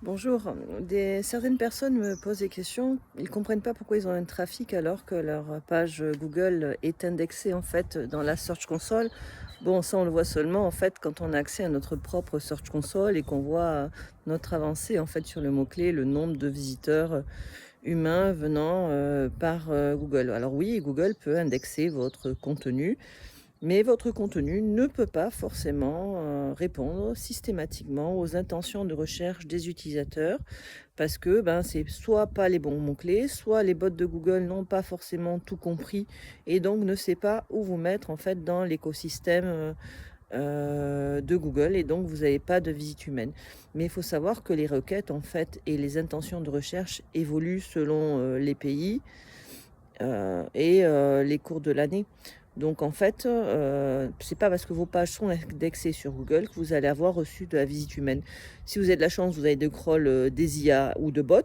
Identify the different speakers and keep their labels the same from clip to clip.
Speaker 1: Bonjour, certaines personnes me posent des questions. Ils comprennent pas pourquoi ils ont un trafic alors que leur page Google est indexée en fait dans la Search Console. Bon, ça on le voit seulement en fait quand on a accès à notre propre Search Console et qu'on voit notre avancée en fait sur le mot-clé, le nombre de visiteurs humains venant par Google. Alors oui, Google peut indexer votre contenu, mais votre contenu ne peut pas forcément répondre systématiquement aux intentions de recherche des utilisateurs parce que ben, c'est soit pas les bons mots-clés, soit les bots de Google n'ont pas forcément tout compris et donc ne sait pas où vous mettre en fait dans l'écosystème de Google et donc vous n'avez pas de visite humaine. Mais il faut savoir que les requêtes en fait et les intentions de recherche évoluent selon les pays et les cours de l'année. Donc en fait, c'est pas parce que vos pages sont indexées sur Google que vous allez avoir reçu de la visite humaine. Si vous avez de la chance, vous avez de crawl, des IA ou de bots,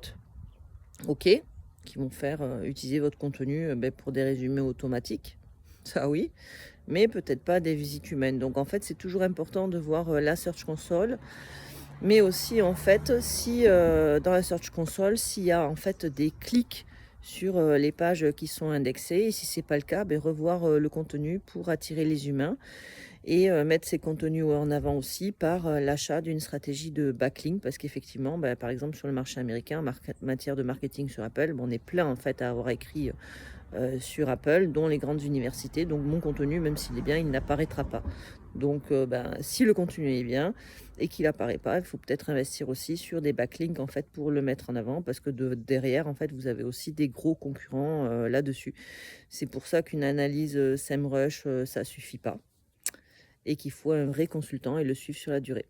Speaker 1: OK, qui vont faire, utiliser votre contenu, pour des résumés automatiques, ça oui, mais peut-être pas des visites humaines. Donc en fait, c'est toujours important de voir, la Search Console, mais aussi en fait si, dans la Search Console, s'il y a en fait des clics sur, les pages qui sont indexées et si c'est pas le cas, revoir, le contenu pour attirer les humains et mettre ces contenus en avant aussi par, l'achat d'une stratégie de backlink parce qu'effectivement, par exemple sur le marché américain, matière de marketing sur Apple, on est plein en fait à avoir écrit, sur Apple, dont les grandes universités. Donc mon contenu, même s'il est bien, il n'apparaîtra pas. Donc si le contenu est bien et qu'il apparaît pas, il faut peut-être investir aussi sur des backlinks en fait pour le mettre en avant parce que derrière en fait vous avez aussi des gros concurrents là-dessus. C'est pour ça qu'une analyse SEMrush ça suffit pas et qu'il faut un vrai consultant et le suivre sur la durée.